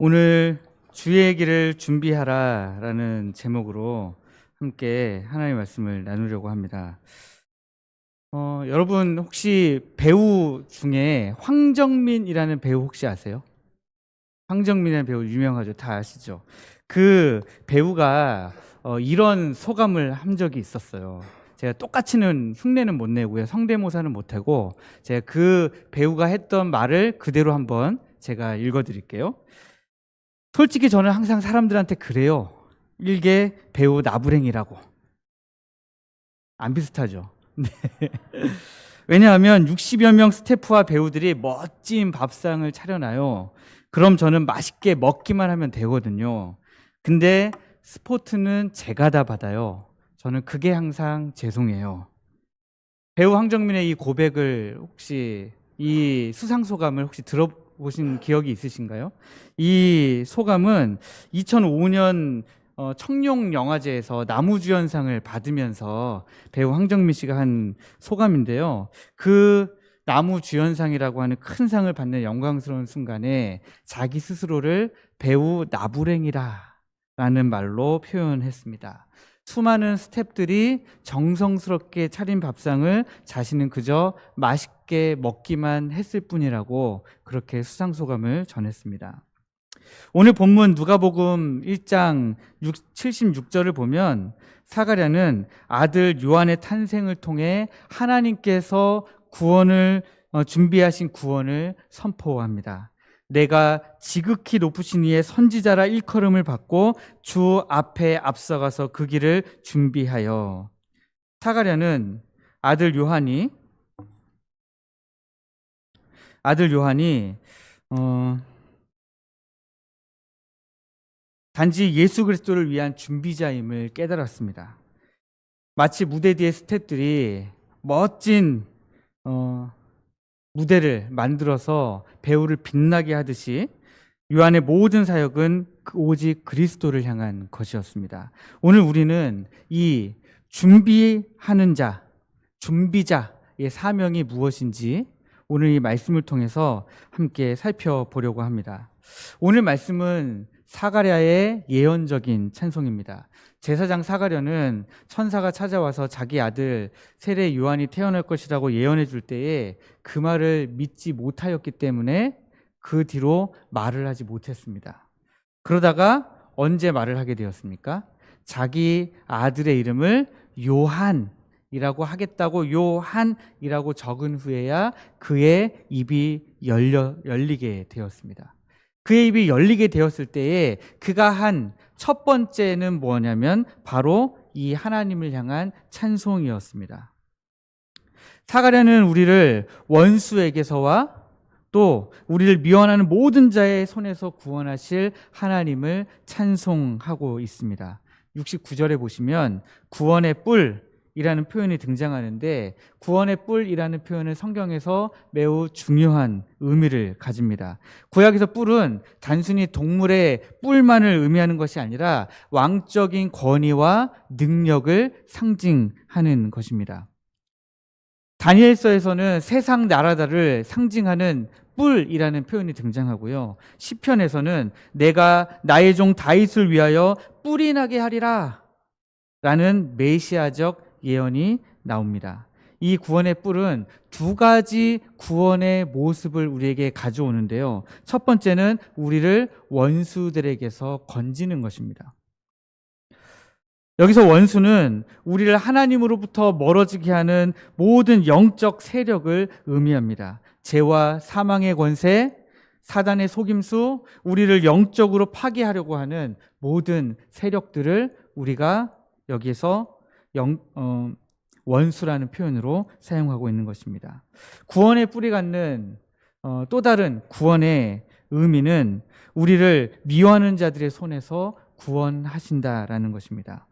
오늘 주의 길을 준비하라라는 제목으로 함께 하나님의 말씀을 나누려고 합니다. 여러분 혹시 배우 중에 황정민이라는 배우 혹시 아세요? 황정민이라는 배우 유명하죠. 다 아시죠? 그 배우가 이런 소감을 한 적이 있었어요. 제가 똑같이는 흉내는 못 내고요. 성대모사는 못하고 제가 그 배우가 했던 말을 그대로 한번 제가 읽어드릴게요. 솔직히 저는 항상 사람들한테 그래요. 일개 배우 나부랭이라고. 안 비슷하죠? 네. 왜냐하면 60여 명 스태프와 배우들이 멋진 밥상을 차려놔요. 그럼 저는 맛있게 먹기만 하면 되거든요. 근데 스포트는 제가 다 받아요. 저는 그게 항상 죄송해요. 배우 황정민의 이 고백을 혹시 이 수상소감을 혹시 들어보신 기억이 있으신가요? 이 소감은 2005년 청룡영화제에서 나무주연상을 받으면서 배우 황정민 씨가 한 소감인데요. 그 나무주연상이라고 하는 큰 상을 받는 영광스러운 순간에 자기 스스로를 배우 나부랭이라 라는 말로 표현했습니다. 수많은 스태프들이 정성스럽게 차린 밥상을 자신은 그저 맛있게 먹기만 했을 뿐이라고 그렇게 수상소감을 전했습니다. 오늘 본문 누가복음 1장 76절을 보면 사가랴는 아들 요한의 탄생을 통해 하나님께서 준비하신 구원을 선포합니다. 내가 지극히 높으신 이의 선지자라 일컬음을 받고 주 앞에 앞서가서 그 길을 준비하여. 사가랴는 아들 요한이 단지 예수 그리스도를 위한 준비자임을 깨달았습니다. 마치 무대 뒤에 스태프들이 멋진 무대를 만들어서 배우를 빛나게 하듯이 요한의 모든 사역은 오직 그리스도를 향한 것이었습니다. 오늘 우리는 이 준비하는 자, 준비자의 사명이 무엇인지 오늘 이 말씀을 통해서 함께 살펴보려고 합니다. 오늘 말씀은 사가랴의 예언적인 찬송입니다. 제사장 사가랴는 천사가 찾아와서 자기 아들 세례 요한이 태어날 것이라고 예언해 줄 때에 그 말을 믿지 못하였기 때문에 그 뒤로 말을 하지 못했습니다. 그러다가 언제 말을 하게 되었습니까? 자기 아들의 이름을 요한이라고 하겠다고 요한이라고 적은 후에야 그의 입이 열리게 되었습니다. 그의 입이 열리게 되었을 때에 그가 한 첫 번째는 뭐냐면 바로 이 하나님을 향한 찬송이었습니다. 사가랴는 우리를 원수에게서와 또 우리를 미워하는 모든 자의 손에서 구원하실 하나님을 찬송하고 있습니다. 69절에 보시면 구원의 뿔이라는 표현이 등장하는데 구원의 뿔이라는 표현은 성경에서 매우 중요한 의미를 가집니다. 구약에서 뿔은 단순히 동물의 뿔만을 의미하는 것이 아니라 왕적인 권위와 능력을 상징하는 것입니다. 다니엘서에서는 세상 나라들을 상징하는 뿔이라는 표현이 등장하고요. 시편에서는 내가 나의 종 다윗을 위하여 뿔이 나게 하리라 라는 메시아적 예언이 나옵니다. 이 구원의 뿔은 두 가지 구원의 모습을 우리에게 가져오는데요. 첫 번째는 우리를 원수들에게서 건지는 것입니다. 여기서 원수는 우리를 하나님으로부터 멀어지게 하는 모든 영적 세력을 의미합니다. 죄와 사망의 권세, 사단의 속임수, 우리를 영적으로 파괴하려고 하는 모든 세력들을 우리가 여기에서 원수라는 표현으로 사용하고 있는 것입니다. 구원의 뿌리 갖는 또 다른 구원의 의미는 우리를 미워하는 자들의 손에서 구원하신다라는 것입니다.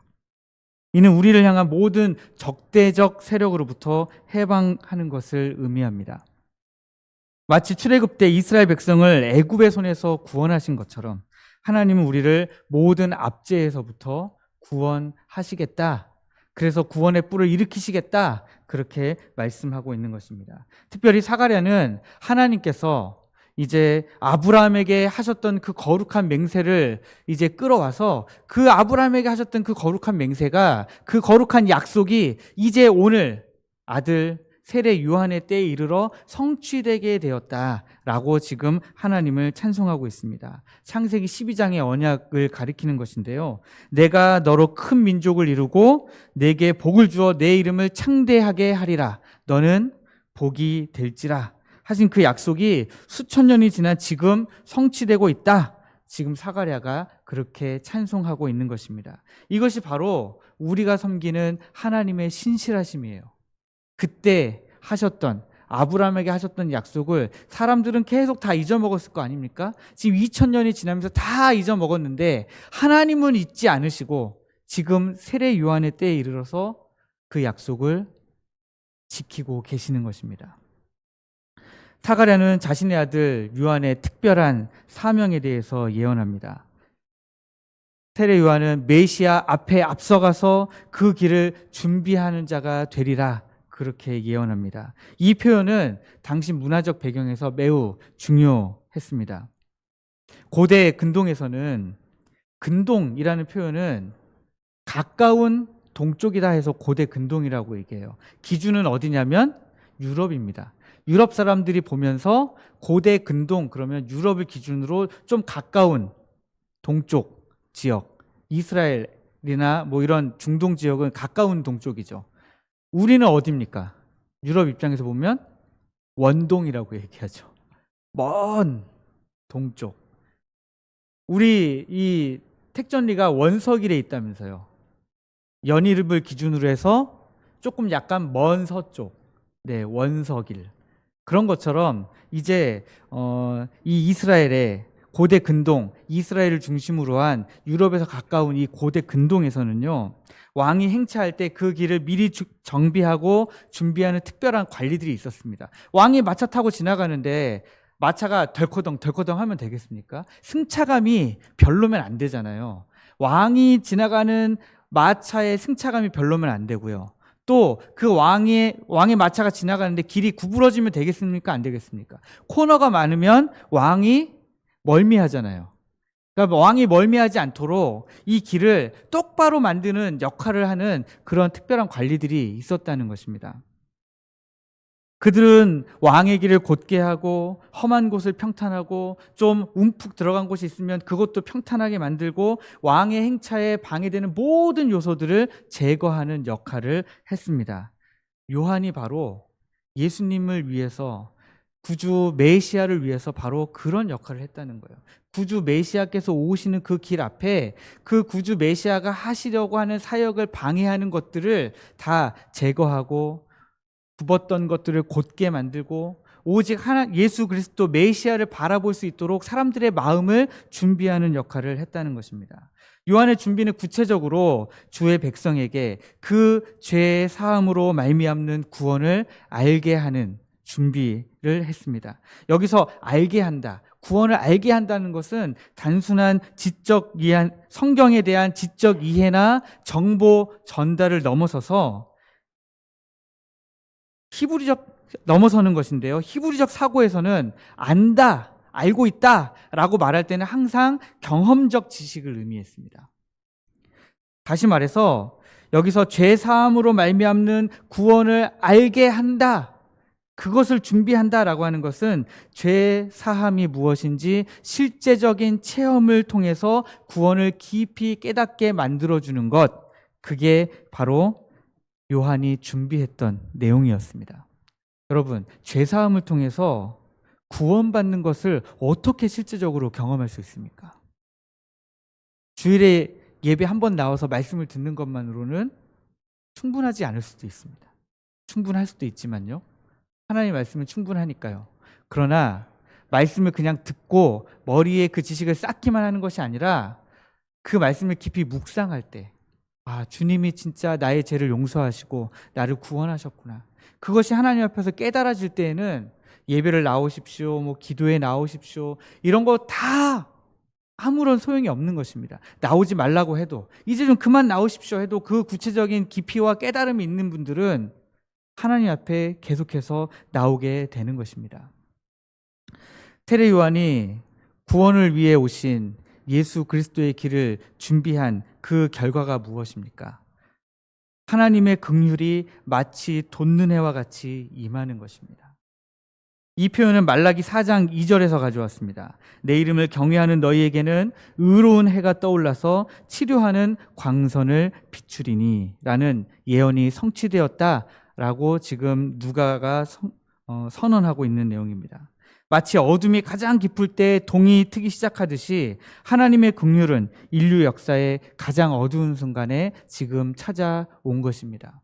이는 우리를 향한 모든 적대적 세력으로부터 해방하는 것을 의미합니다. 마치 출애굽 때 이스라엘 백성을 애굽의 손에서 구원하신 것처럼 하나님은 우리를 모든 압제에서부터 구원하시겠다. 그래서 구원의 뿔을 일으키시겠다. 그렇게 말씀하고 있는 것입니다. 특별히 사가랴는 하나님께서 이제 아브라함에게 하셨던 그 거룩한 맹세를 이제 끌어와서 그 아브라함에게 하셨던 그 거룩한 맹세가, 그 거룩한 약속이 이제 오늘 아들 세례 요한의 때에 이르러 성취되게 되었다라고 지금 하나님을 찬송하고 있습니다. 창세기 12장의 언약을 가리키는 것인데요. 내가 너로 큰 민족을 이루고 내게 복을 주어 내 이름을 창대하게 하리라. 너는 복이 될지라 하신 그 약속이 수천 년이 지난 지금 성취되고 있다. 지금 사가랴가 그렇게 찬송하고 있는 것입니다. 이것이 바로 우리가 섬기는 하나님의 신실하심이에요. 그때 하셨던, 아브라함에게 하셨던 약속을 사람들은 계속 다 잊어먹었을 거 아닙니까? 지금 2000년이 지나면서 다 잊어먹었는데 하나님은 잊지 않으시고 지금 세례 요한의 때에 이르러서 그 약속을 지키고 계시는 것입니다. 사가랴는 자신의 아들 요한의 특별한 사명에 대해서 예언합니다. 세례 요한은 메시아 앞에 앞서가서 그 길을 준비하는 자가 되리라, 그렇게 예언합니다. 이 표현은 당시 문화적 배경에서 매우 중요했습니다. 고대 근동에서는 근동이라는 표현은 가까운 동쪽이다 해서 고대 근동이라고 얘기해요. 기준은 어디냐면 유럽입니다. 유럽 사람들이 보면서 고대 근동, 그러면 유럽을 기준으로 좀 가까운 동쪽 지역, 이스라엘이나 뭐 이런 중동 지역은 가까운 동쪽이죠. 우리는 어디입니까? 유럽 입장에서 보면 원동이라고 얘기하죠. 먼 동쪽. 우리 이 택전리가 원서길에 있다면서요. 연희읍을 기준으로 해서 조금 약간 먼 서쪽, 네, 원서길. 그런 것처럼 이제 이 이스라엘의 고대 근동, 이스라엘을 중심으로 한 유럽에서 가까운 이 고대 근동에서는요, 왕이 행차할 때 그 길을 미리 정비하고 준비하는 특별한 관리들이 있었습니다. 왕이 마차 타고 지나가는데 마차가 덜커덩 하면 되겠습니까? 승차감이 별로면 안 되잖아요. 왕이 지나가는 마차의 승차감이 별로면 안 되고요. 또 그 왕의 마차가 지나가는데 길이 구부러지면 되겠습니까? 안 되겠습니까? 코너가 많으면 왕이 멀미하잖아요. 그러니까 왕이 멀미하지 않도록 이 길을 똑바로 만드는 역할을 하는 그런 특별한 관리들이 있었다는 것입니다. 그들은 왕의 길을 곧게 하고 험한 곳을 평탄하고 좀 움푹 들어간 곳이 있으면 그것도 평탄하게 만들고 왕의 행차에 방해되는 모든 요소들을 제거하는 역할을 했습니다. 요한이 바로 예수님을 위해서, 구주 메시아를 위해서 바로 그런 역할을 했다는 거예요. 구주 메시아께서 오시는 그 길 앞에 그 구주 메시아가 하시려고 하는 사역을 방해하는 것들을 다 제거하고 굽었던 것들을 곧게 만들고 오직 예수 그리스도 메시아를 바라볼 수 있도록 사람들의 마음을 준비하는 역할을 했다는 것입니다. 요한의 준비는 구체적으로 주의 백성에게 그 죄의 사함으로 말미암는 구원을 알게 하는 준비를 했습니다. 여기서 알게 한다, 구원을 알게 한다는 것은 단순한 지적 이해, 성경에 대한 지적 이해나 정보 전달을 넘어서서 넘어서는 것인데요. 히브리적 사고에서는 안다, 알고 있다 라고 말할 때는 항상 경험적 지식을 의미했습니다. 다시 말해서 여기서 죄 사함으로 말미암는 구원을 알게 한다, 그것을 준비한다라고 하는 것은 죄 사함이 무엇인지 실제적인 체험을 통해서 구원을 깊이 깨닫게 만들어주는 것, 그게 바로 요한이 준비했던 내용이었습니다. 여러분, 죄 사함을 통해서 구원받는 것을 어떻게 실제적으로 경험할 수 있습니까? 주일에 예배 한 번 나와서 말씀을 듣는 것만으로는 충분하지 않을 수도 있습니다. 충분할 수도 있지만요. 하나님의 말씀은 충분하니까요. 그러나 말씀을 그냥 듣고 머리에 그 지식을 쌓기만 하는 것이 아니라 그 말씀을 깊이 묵상할 때, 아, 주님이 진짜 나의 죄를 용서하시고 나를 구원하셨구나, 그것이 하나님 앞에서 깨달아질 때에는 예배를 나오십시오, 뭐 기도에 나오십시오, 이런 거 다 아무런 소용이 없는 것입니다. 나오지 말라고 해도, 이제 좀 그만 나오십시오 해도 그 구체적인 깊이와 깨달음이 있는 분들은 하나님 앞에 계속해서 나오게 되는 것입니다. 세례 요한이 구원을 위해 오신 예수 그리스도의 길을 준비한 그 결과가 무엇입니까? 하나님의 긍휼이 마치 돋는 해와 같이 임하는 것입니다. 이 표현은 말라기 4장 2절에서 가져왔습니다. 내 이름을 경외하는 너희에게는 의로운 해가 떠올라서 치료하는 광선을 비추리니 라는 예언이 성취되었다라고 지금 누가가 선언하고 있는 내용입니다. 마치 어둠이 가장 깊을 때 동이 트기 시작하듯이 하나님의 긍휼은 인류 역사의 가장 어두운 순간에 지금 찾아온 것입니다.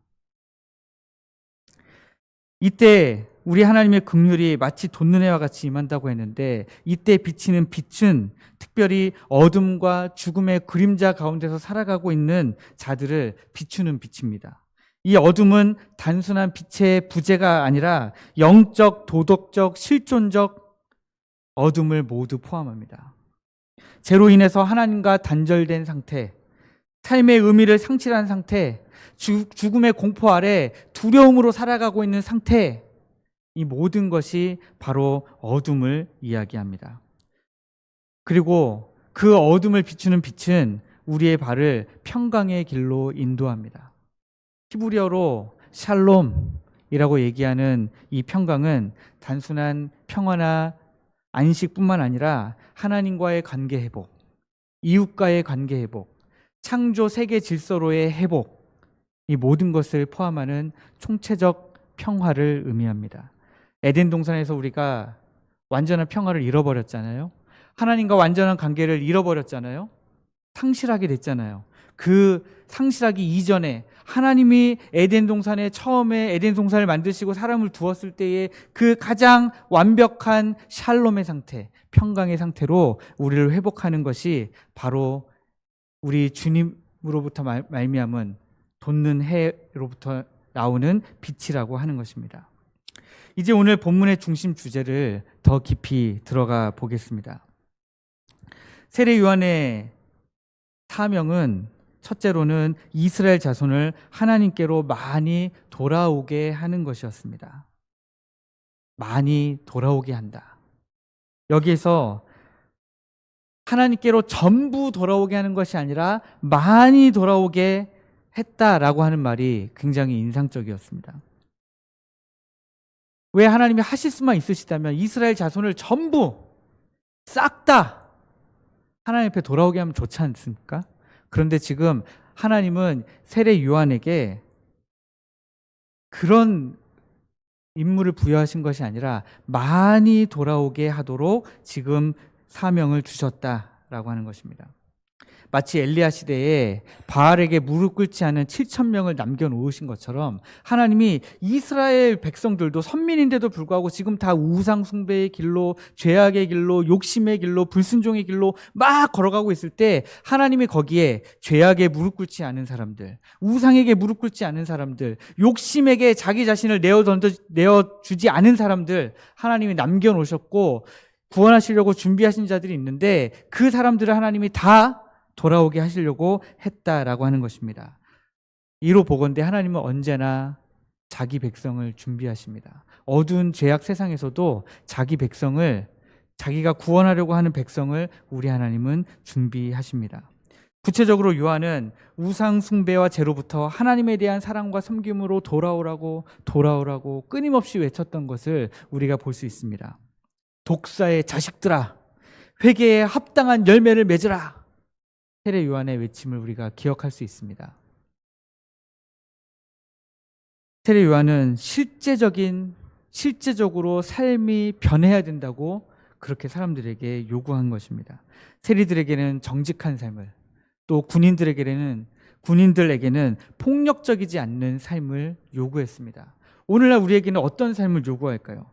이때 우리 하나님의 긍휼이 마치 돋는 해와 같이 임한다고 했는데, 이때 비치는 빛은 특별히 어둠과 죽음의 그림자 가운데서 살아가고 있는 자들을 비추는 빛입니다. 이 어둠은 단순한 빛의 부재가 아니라 영적, 도덕적, 실존적 어둠을 모두 포함합니다. 죄로 인해서 하나님과 단절된 상태, 삶의 의미를 상실한 상태, 죽음의 공포 아래 두려움으로 살아가고 있는 상태, 이 모든 것이 바로 어둠을 이야기합니다. 그리고 그 어둠을 비추는 빛은 우리의 발을 평강의 길로 인도합니다. 히브리어로 샬롬이라고 얘기하는 이 평강은 단순한 평화나 안식뿐만 아니라 하나님과의 관계 회복, 이웃과의 관계 회복, 창조 세계 질서로의 회복, 이 모든 것을 포함하는 총체적 평화를 의미합니다. 에덴 동산에서 우리가 완전한 평화를 잃어버렸잖아요. 하나님과 완전한 관계를 잃어버렸잖아요. 상실하게 됐잖아요. 그 상실하기 이전에 하나님이 에덴 동산에 처음에 에덴 동산을 만드시고 사람을 두었을 때의 그 가장 완벽한 샬롬의 상태, 평강의 상태로 우리를 회복하는 것이 바로 우리 주님으로부터 말미암은 돋는 해로부터 나오는 빛이라고 하는 것입니다. 이제 오늘 본문의 중심 주제를 더 깊이 들어가 보겠습니다. 세례 요한의 사명은 첫째로는 이스라엘 자손을 하나님께로 많이 돌아오게 하는 것이었습니다. 많이 돌아오게 한다. 여기에서 하나님께로 전부 돌아오게 하는 것이 아니라 많이 돌아오게 했다라고 하는 말이 굉장히 인상적이었습니다. 왜 하나님이 하실 수만 있으시다면 이스라엘 자손을 전부 싹 다 하나님 앞에 돌아오게 하면 좋지 않습니까? 그런데 지금 하나님은 세례 요한에게 그런 임무를 부여하신 것이 아니라 많이 돌아오게 하도록 지금 사명을 주셨다라고 하는 것입니다. 마치 엘리야 시대에 바알에게 무릎 꿇지 않은 7,000명을 남겨놓으신 것처럼 하나님이 이스라엘 백성들도 선민인데도 불구하고 지금 다 우상 숭배의 길로, 죄악의 길로, 욕심의 길로, 불순종의 길로 막 걸어가고 있을 때 하나님이 거기에 죄악에 무릎 꿇지 않은 사람들, 우상에게 무릎 꿇지 않은 사람들, 욕심에게 자기 자신을 내어주지 않은 사람들 하나님이 남겨놓으셨고 구원하시려고 준비하신 자들이 있는데 그 사람들을 하나님이 다 돌아오게 하시려고 했다라고 하는 것입니다. 이로 보건대 하나님은 언제나 자기 백성을 준비하십니다. 어두운 죄악 세상에서도 자기 백성을, 자기가 구원하려고 하는 백성을 우리 하나님은 준비하십니다. 구체적으로 요한은 우상 숭배와 죄로부터 하나님에 대한 사랑과 섬김으로 돌아오라고 끊임없이 외쳤던 것을 우리가 볼 수 있습니다. 독사의 자식들아, 회개에 합당한 열매를 맺으라. 세례 요한의 외침을 우리가 기억할 수 있습니다. 세례 요한은 실제적으로 삶이 변해야 된다고 그렇게 사람들에게 요구한 것입니다. 세리들에게는 정직한 삶을, 또 군인들에게는 폭력적이지 않는 삶을 요구했습니다. 오늘날 우리에게는 어떤 삶을 요구할까요?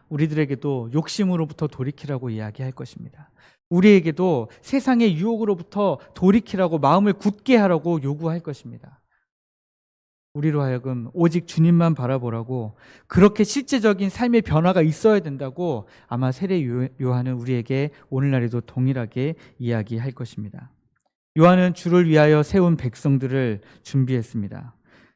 우리들에게도 욕심으로부터 돌이키라고 이야기할 것입니다. 우리에게도 세상의 유혹으로부터 돌이키라고, 마음을 굳게 하라고 요구할 것입니다. 우리로 하여금 오직 주님만 바라보라고, 그렇게 실제적인 삶의 변화가 있어야 된다고 아마 세례 요한은 우리에게 오늘날에도 동일하게 이야기할 것입니다. 요한은 주를 위하여 세운 백성들을 준비했습니다.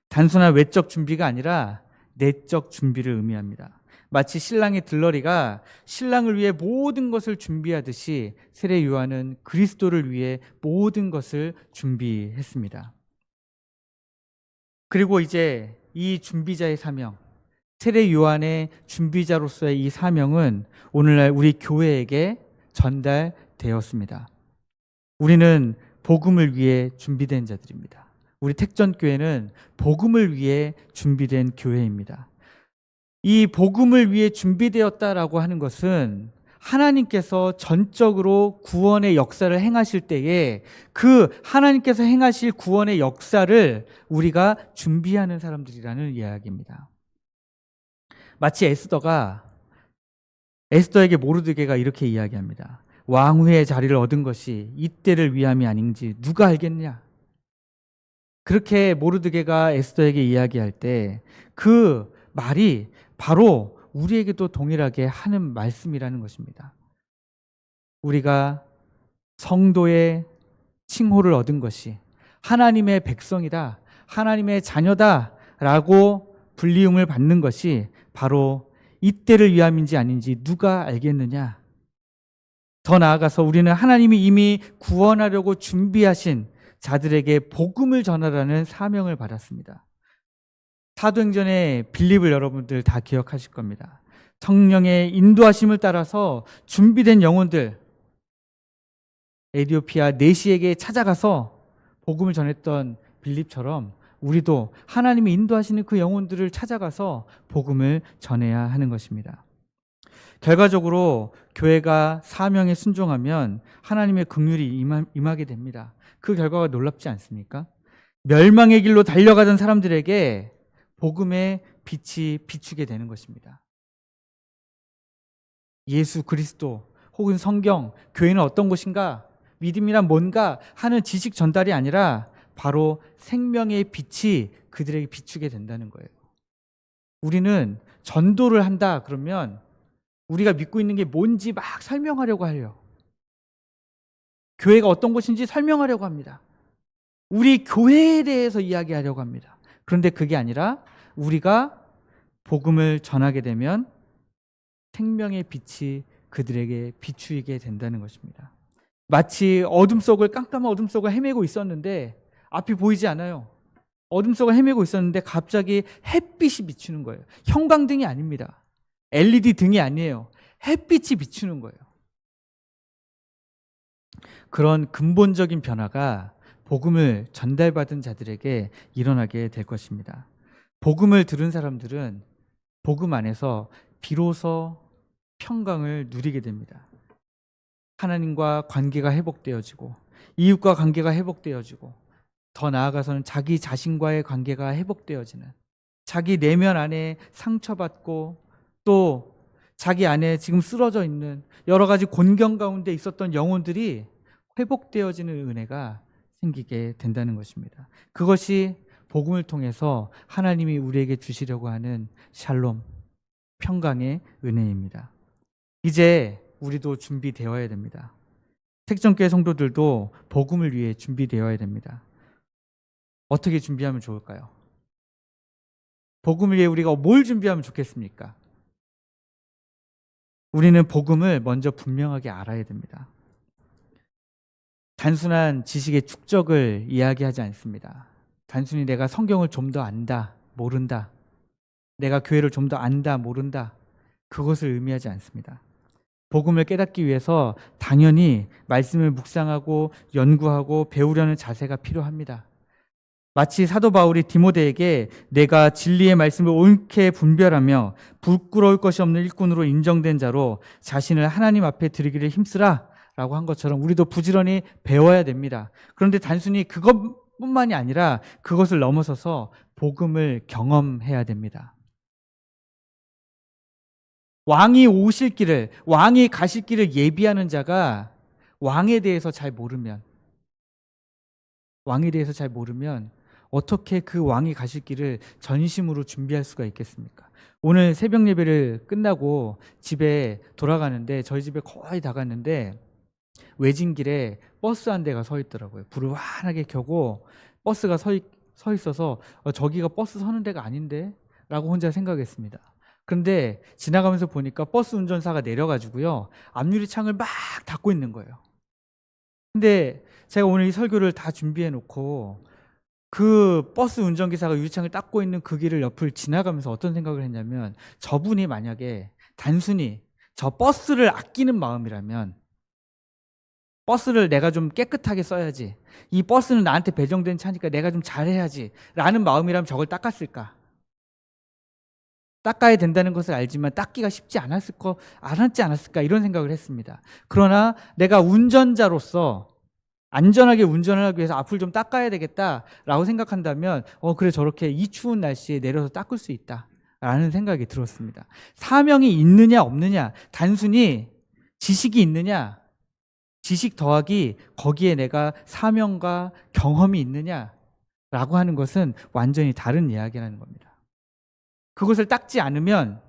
단순한 외적 준비가 아니라 내적 준비를 의미합니다. 마치 신랑의 들러리가 신랑을 위해 모든 것을 준비하듯이 세례 요한은 그리스도를 위해 모든 것을 준비했습니다. 그리고 이제 이 준비자의 사명, 세례 요한의 준비자로서의 이 사명은 오늘날 우리 교회에게 전달되었습니다. 우리는 복음을 위해 준비된 자들입니다. 우리 택전교회는 복음을 위해 준비된 교회입니다. 이 복음을 위해 준비되었다라고 하는 것은 하나님께서 전적으로 구원의 역사를 행하실 때에 그 하나님께서 행하실 구원의 역사를 우리가 준비하는 사람들이라는 이야기입니다. 마치 에스더에게 모르드게가 이렇게 이야기합니다. 왕후의 자리를 얻은 것이 이때를 위함이 아닌지 누가 알겠냐? 그렇게 모르드게가 에스더에게 이야기할 때 그 말이 바로 우리에게도 동일하게 하는 말씀이라는 것입니다. 우리가 성도의 칭호를 얻은 것이 하나님의 백성이다, 하나님의 자녀다 라고 불리움을 받는 것이 바로 이때를 위함인지 아닌지 누가 알겠느냐? 더 나아가서 우리는 하나님이 이미 구원하려고 준비하신 자들에게 복음을 전하라는 사명을 받았습니다. 사도행전의 빌립을 여러분들 다 기억하실 겁니다. 성령의 인도하심을 따라서 준비된 영혼들, 에디오피아 내시에게 찾아가서 복음을 전했던 빌립처럼 우리도 하나님이 인도하시는 그 영혼들을 찾아가서 복음을 전해야 하는 것입니다. 결과적으로 교회가 사명에 순종하면 하나님의 긍휼이 임하게 됩니다. 그 결과가 놀랍지 않습니까? 멸망의 길로 달려가던 사람들에게 복음의 빛이 비추게 되는 것입니다. 예수 그리스도 혹은 성경, 교회는 어떤 곳인가, 믿음이란 뭔가 하는 지식 전달이 아니라 바로 생명의 빛이 그들에게 비추게 된다는 거예요. 우리는 전도를 한다 그러면 우리가 믿고 있는 게 뭔지 막 설명하려고 해요. 교회가 어떤 곳인지 설명하려고 합니다. 우리 교회에 대해서 이야기하려고 합니다. 그런데 그게 아니라 우리가 복음을 전하게 되면 생명의 빛이 그들에게 비추이게 된다는 것입니다. 마치 깜깜한 어둠 속을 헤매고 있었는데 앞이 보이지 않아요. 어둠 속을 헤매고 있었는데 갑자기 햇빛이 비추는 거예요. 형광등이 아닙니다. LED 등이 아니에요. 햇빛이 비추는 거예요. 그런 근본적인 변화가 복음을 전달받은 자들에게 일어나게 될 것입니다. 복음을 들은 사람들은 복음 안에서 비로소 평강을 누리게 됩니다. 하나님과 관계가 회복되어지고 이웃과 관계가 회복되어지고 더 나아가서는 자기 자신과의 관계가 회복되어지는, 자기 내면 안에 상처받고 또 자기 안에 지금 쓰러져 있는 여러 가지 곤경 가운데 있었던 영혼들이 회복되어지는 은혜가 생기게 된다는 것입니다. 그것이 복음을 통해서 하나님이 우리에게 주시려고 하는 샬롬, 평강의 은혜입니다. 이제 우리도 준비되어야 됩니다. 택정교회 성도들도 복음을 위해 준비되어야 됩니다. 어떻게 준비하면 좋을까요? 복음을 위해 우리가 뭘 준비하면 좋겠습니까? 우리는 복음을 먼저 분명하게 알아야 됩니다. 단순한 지식의 축적을 이야기하지 않습니다. 단순히 내가 성경을 좀 더 안다, 모른다, 내가 교회를 좀 더 안다, 모른다, 그것을 의미하지 않습니다. 복음을 깨닫기 위해서 당연히 말씀을 묵상하고 연구하고 배우려는 자세가 필요합니다. 마치 사도 바울이 디모데에게 내가 진리의 말씀을 옳게 분별하며 부끄러울 것이 없는 일꾼으로 인정된 자로 자신을 하나님 앞에 드리기를 힘쓰라 라고 한 것처럼 우리도 부지런히 배워야 됩니다. 그런데 단순히 그것뿐만이 아니라 그것을 넘어서서 복음을 경험해야 됩니다. 왕이 오실 길을, 왕이 가실 길을 예비하는 자가 왕에 대해서 잘 모르면 어떻게 그 왕이 가실 길을 전심으로 준비할 수가 있겠습니까? 오늘 새벽 예배를 끝나고 집에 돌아가는데 저희 집에 거의 다 갔는데 외진길에 버스 한 대가 서 있더라고요. 불을 환하게 켜고 버스가 서 있어서 저기가 버스 서는 데가 아닌데? 라고 혼자 생각했습니다. 그런데 지나가면서 보니까 버스 운전사가 내려가지고요, 앞유리 창을 막 닫고 있는 거예요. 근데 제가 오늘 이 설교를 다 준비해 놓고 그 버스 운전기사가 유리창을 닦고 있는 그 길을 옆을 지나가면서 어떤 생각을 했냐면, 저분이 만약에 단순히 저 버스를 아끼는 마음이라면, 버스를 내가 좀 깨끗하게 써야지, 이 버스는 나한테 배정된 차니까 내가 좀 잘해야지 라는 마음이라면 저걸 닦았을까? 닦아야 된다는 것을 알지만 닦기가 쉽지 않았지 않았을까, 이런 생각을 했습니다. 그러나 내가 운전자로서 안전하게 운전을 하기 위해서 앞을 좀 닦아야 되겠다라고 생각한다면, 그래, 저렇게 이 추운 날씨에 내려서 닦을 수 있다라는 생각이 들었습니다. 사명이 있느냐 없느냐, 단순히 지식이 있느냐, 지식 더하기 거기에 내가 사명과 경험이 있느냐라고 하는 것은 완전히 다른 이야기라는 겁니다. 그것을 닦지 않으면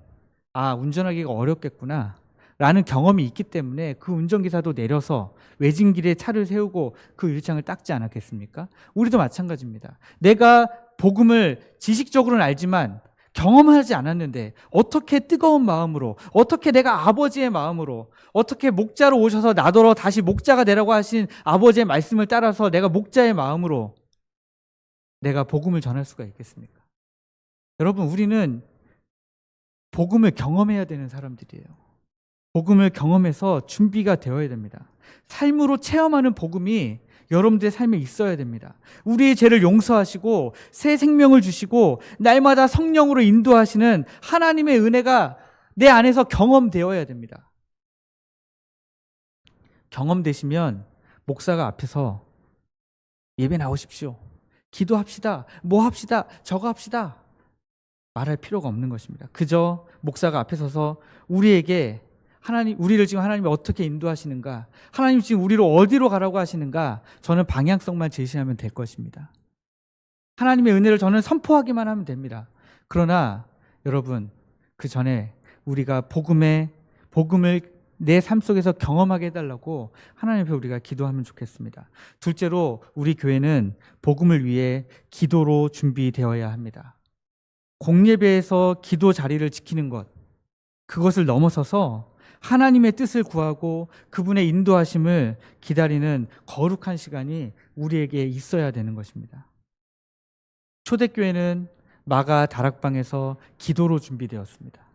운전하기가 어렵겠구나 라는 경험이 있기 때문에 그 운전기사도 내려서 외진 길에 차를 세우고 그 유리창을 닦지 않았겠습니까? 우리도 마찬가지입니다. 내가 복음을 지식적으로는 알지만 경험하지 않았는데, 어떻게 뜨거운 마음으로, 어떻게 내가 아버지의 마음으로, 어떻게 목자로 오셔서 나더러 다시 목자가 되라고 하신 아버지의 말씀을 따라서 내가 목자의 마음으로 내가 복음을 전할 수가 있겠습니까? 여러분, 우리는 복음을 경험해야 되는 사람들이에요. 복음을 경험해서 준비가 되어야 됩니다. 삶으로 체험하는 복음이 여러분들의 삶에 있어야 됩니다. 우리의 죄를 용서하시고 새 생명을 주시고 날마다 성령으로 인도하시는 하나님의 은혜가 내 안에서 경험되어야 됩니다. 경험되시면 목사가 앞에서 예배 나오십시오, 기도합시다, 뭐 합시다, 저거 합시다 말할 필요가 없는 것입니다. 그저 목사가 앞에 서서 우리를 지금 하나님이 어떻게 인도하시는가, 하나님 지금 우리를 어디로 가라고 하시는가, 저는 방향성만 제시하면 될 것입니다. 하나님의 은혜를 저는 선포하기만 하면 됩니다. 그러나 여러분, 그 전에 우리가 복음을 내 삶 속에서 경험하게 해달라고 하나님 앞에 우리가 기도하면 좋겠습니다. 둘째로, 우리 교회는 복음을 위해 기도로 준비되어야 합니다. 공예배에서 기도 자리를 지키는 것, 그것을 넘어서서 하나님의 뜻을 구하고 그분의 인도하심을 기다리는 거룩한 시간이 우리에게 있어야 되는 것입니다. 초대교회는 마가 다락방에서 기도로 준비되었습니다.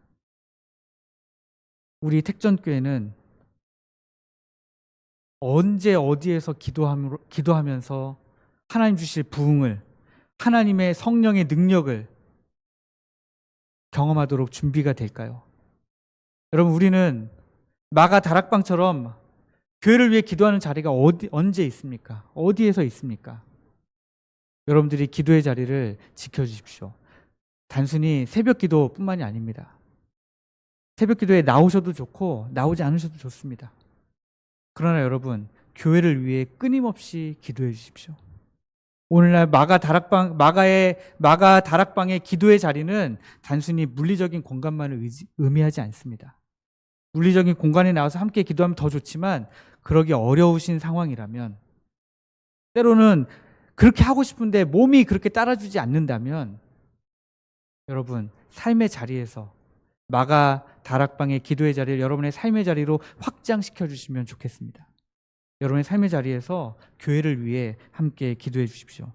우리 택전교회는 언제 어디에서 기도하면서 하나님 주실 부흥을, 하나님의 성령의 능력을 경험하도록 준비가 될까요? 여러분, 우리는 마가 다락방처럼 교회를 위해 기도하는 자리가 언제 있습니까? 어디에서 있습니까? 여러분들이 기도의 자리를 지켜주십시오. 단순히 새벽 기도뿐만이 아닙니다. 새벽 기도에 나오셔도 좋고 나오지 않으셔도 좋습니다. 그러나 여러분, 교회를 위해 끊임없이 기도해 주십시오. 오늘날 마가 다락방의 기도의 자리는 단순히 물리적인 공간만을 의미하지 않습니다. 물리적인 공간에 나와서 함께 기도하면 더 좋지만, 그러기 어려우신 상황이라면, 때로는 그렇게 하고 싶은데 몸이 그렇게 따라주지 않는다면, 여러분, 삶의 자리에서 마가 다락방의 기도의 자리를 여러분의 삶의 자리로 확장시켜 주시면 좋겠습니다. 여러분의 삶의 자리에서 교회를 위해 함께 기도해 주십시오.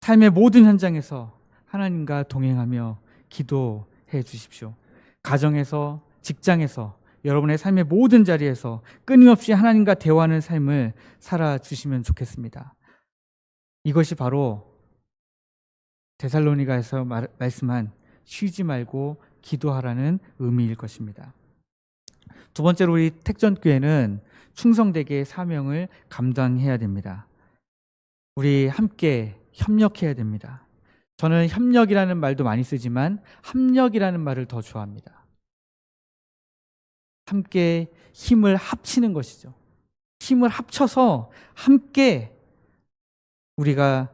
삶의 모든 현장에서 하나님과 동행하며 기도해 주십시오. 가정에서, 직장에서, 여러분의 삶의 모든 자리에서 끊임없이 하나님과 대화하는 삶을 살아주시면 좋겠습니다. 이것이 바로 데살로니가에서 말씀한 쉬지 말고 기도하라는 의미일 것입니다. 두 번째로, 우리 택전교회는 충성되게 사명을 감당해야 됩니다. 우리 함께 협력해야 됩니다. 저는 협력이라는 말도 많이 쓰지만 합력이라는 말을 더 좋아합니다. 함께 힘을 합치는 것이죠. 힘을 합쳐서 함께 우리가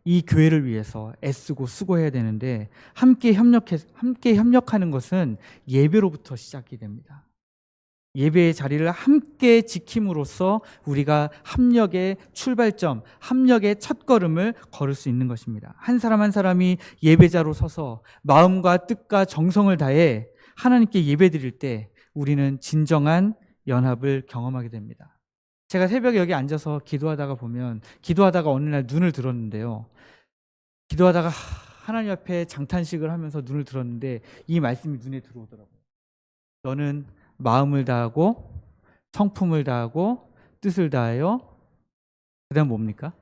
이 교회를 위해서 애쓰고 수고해야 되는데, 함께 협력하는 것은 예배로부터 시작이 됩니다. 예배의 자리를 함께 지킴으로써 우리가 합력의 출발점, 합력의 첫걸음을 걸을 수 있는 것입니다. 한 사람 한 사람이 예배자로 서서 마음과 뜻과 정성을 다해 하나님께 예배드릴 때 우리는 진정한 연합을 경험하게 됩니다. 제가 새벽에 여기 앉아서 기도하다가 어느 날 눈을 들었는데요. 기도하다가 하나님 앞에 장탄식을 하면서 눈을 들었는데 이 말씀이 눈에 들어오더라고요. 너는 마음을 다하고 성품을 다하고 뜻을 다하여 그 다음 뭡니까?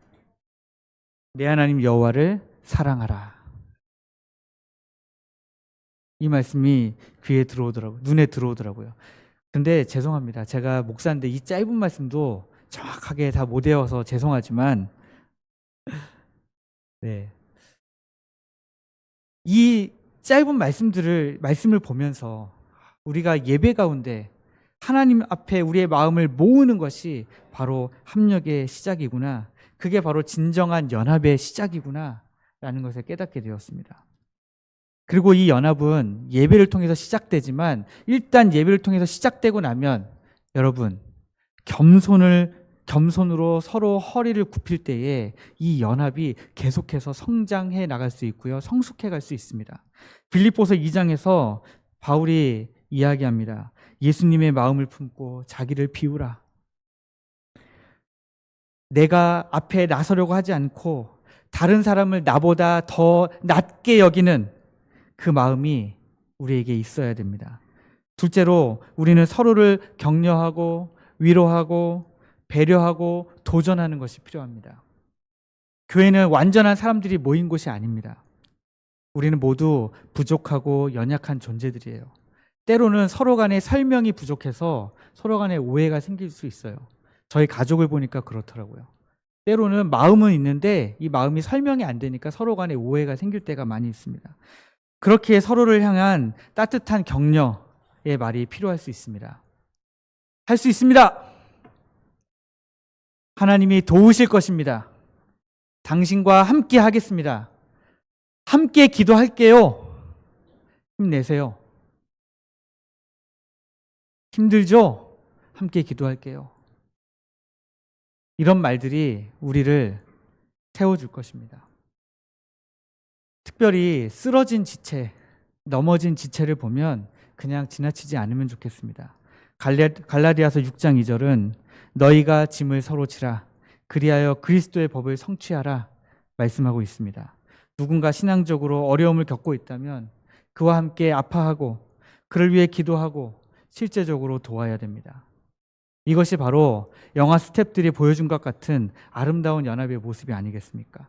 내 하나님 여호와를 사랑하라. 이 말씀이 귀에 들어오더라고요. 눈에 들어오더라고요. 근데 죄송합니다. 제가 목사인데 이 짧은 말씀도 정확하게 다 못 외워서 죄송하지만 네. 이 짧은 말씀을 보면서 우리가 예배 가운데 하나님 앞에 우리의 마음을 모으는 것이 바로 합력의 시작이구나. 그게 바로 진정한 연합의 시작이구나 라는 것을 깨닫게 되었습니다. 그리고 이 연합은 예배를 통해서 시작되지만 일단 예배를 통해서 시작되고 나면 여러분 겸손으로 서로 허리를 굽힐 때에 이 연합이 계속해서 성장해 나갈 수 있고요. 성숙해 갈 수 있습니다. 빌립보서 2장에서 바울이 이야기합니다. 예수님의 마음을 품고 자기를 비우라. 내가 앞에 나서려고 하지 않고 다른 사람을 나보다 더 낮게 여기는 그 마음이 우리에게 있어야 됩니다. 둘째로 우리는 서로를 격려하고 위로하고 배려하고 도전하는 것이 필요합니다. 교회는 완전한 사람들이 모인 곳이 아닙니다. 우리는 모두 부족하고 연약한 존재들이에요. 때로는 서로 간의 설명이 부족해서 서로 간에 오해가 생길 수 있어요. 저희 가족을 보니까 그렇더라고요. 때로는 마음은 있는데 이 마음이 설명이 안 되니까 서로 간에 오해가 생길 때가 많이 있습니다. 그렇게 서로를 향한 따뜻한 격려의 말이 필요할 수 있습니다. 할 수 있습니다. 하나님이 도우실 것입니다. 당신과 함께 하겠습니다. 함께 기도할게요. 힘내세요. 힘들죠? 함께 기도할게요. 이런 말들이 우리를 세워줄 것입니다. 특별히 쓰러진 지체, 넘어진 지체를 보면 그냥 지나치지 않으면 좋겠습니다. 갈라디아서 6장 2절은 너희가 짐을 서로 지라 그리하여 그리스도의 법을 성취하라 말씀하고 있습니다. 누군가 신앙적으로 어려움을 겪고 있다면 그와 함께 아파하고 그를 위해 기도하고 실제적으로 도와야 됩니다. 이것이 바로 영화 스탭들이 보여준 것 같은 아름다운 연합의 모습이 아니겠습니까?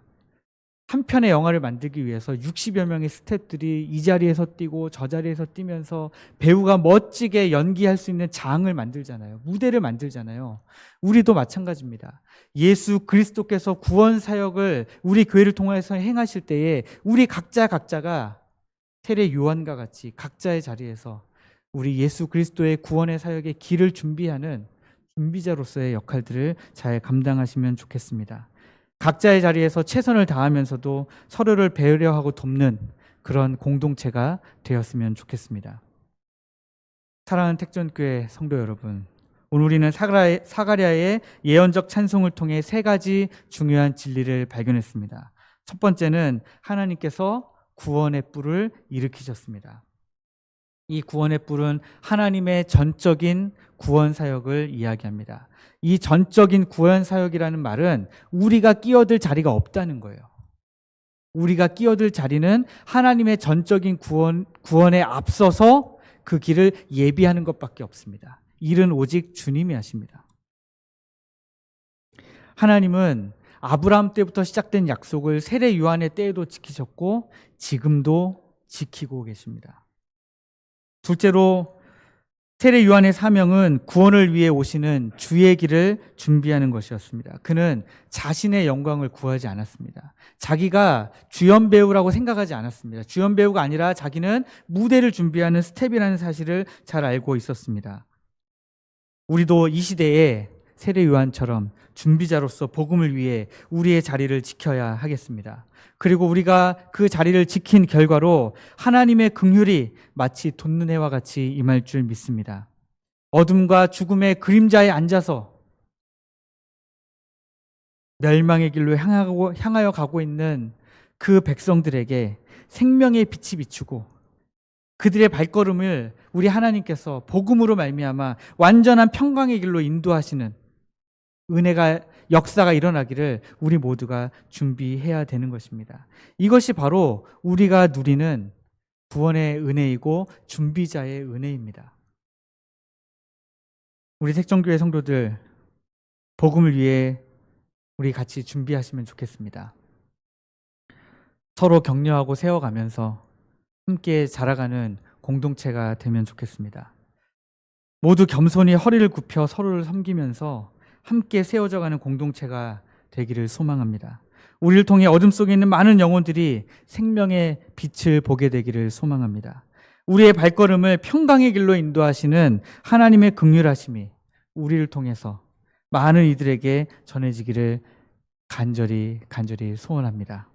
한 편의 영화를 만들기 위해서 60여 명의 스태프들이 이 자리에서 뛰고 저 자리에서 뛰면서 배우가 멋지게 연기할 수 있는 장을 만들잖아요. 무대를 만들잖아요. 우리도 마찬가지입니다. 예수 그리스도께서 구원 사역을 우리 교회를 통해서 행하실 때에 우리 각자가 세례 요한과 같이 각자의 자리에서 우리 예수 그리스도의 구원의 사역의 길을 준비하는 준비자로서의 역할들을 잘 감당하시면 좋겠습니다. 각자의 자리에서 최선을 다하면서도 서로를 배려하고 돕는 그런 공동체가 되었으면 좋겠습니다. 사랑하는 택전교회 성도 여러분, 오늘 우리는 사가랴의 예언적 찬송을 통해 세 가지 중요한 진리를 발견했습니다. 첫 번째는 하나님께서 구원의 뿔을 일으키셨습니다. 이 구원의 뿔은 하나님의 전적인 구원 사역을 이야기합니다. 이 전적인 구원 사역이라는 말은 우리가 끼어들 자리가 없다는 거예요. 우리가 끼어들 자리는 하나님의 전적인 구원에 앞서서 그 길을 예비하는 것밖에 없습니다. 일은 오직 주님이 하십니다. 하나님은 아브라함 때부터 시작된 약속을 세례 요한의 때에도 지키셨고 지금도 지키고 계십니다. 둘째로 세례 요한의 사명은 구원을 위해 오시는 주의 길을 준비하는 것이었습니다. 그는 자신의 영광을 구하지 않았습니다. 자기가 주연 배우라고 생각하지 않았습니다. 주연 배우가 아니라 자기는 무대를 준비하는 스텝이라는 사실을 잘 알고 있었습니다. 우리도 이 시대에 세례 요한처럼 준비자로서 복음을 위해 우리의 자리를 지켜야 하겠습니다. 그리고 우리가 그 자리를 지킨 결과로 하나님의 긍휼이 마치 돋는 해와 같이 임할 줄 믿습니다. 어둠과 죽음의 그림자에 앉아서 멸망의 길로 향하여 가고 있는 그 백성들에게 생명의 빛이 비추고 그들의 발걸음을 우리 하나님께서 복음으로 말미암아 완전한 평강의 길로 인도하시는 은혜가 역사가 일어나기를 우리 모두가 준비해야 되는 것입니다. 이것이 바로 우리가 누리는 구원의 은혜이고 준비자의 은혜입니다. 우리 색정교회 성도들 복음을 위해 우리 같이 준비하시면 좋겠습니다. 서로 격려하고 세워가면서 함께 자라가는 공동체가 되면 좋겠습니다. 모두 겸손히 허리를 굽혀 서로를 섬기면서 함께 세워져가는 공동체가 되기를 소망합니다. 우리를 통해 어둠 속에 있는 많은 영혼들이 생명의 빛을 보게 되기를 소망합니다. 우리의 발걸음을 평강의 길로 인도하시는 하나님의 긍휼하심이 우리를 통해서 많은 이들에게 전해지기를 간절히 소원합니다.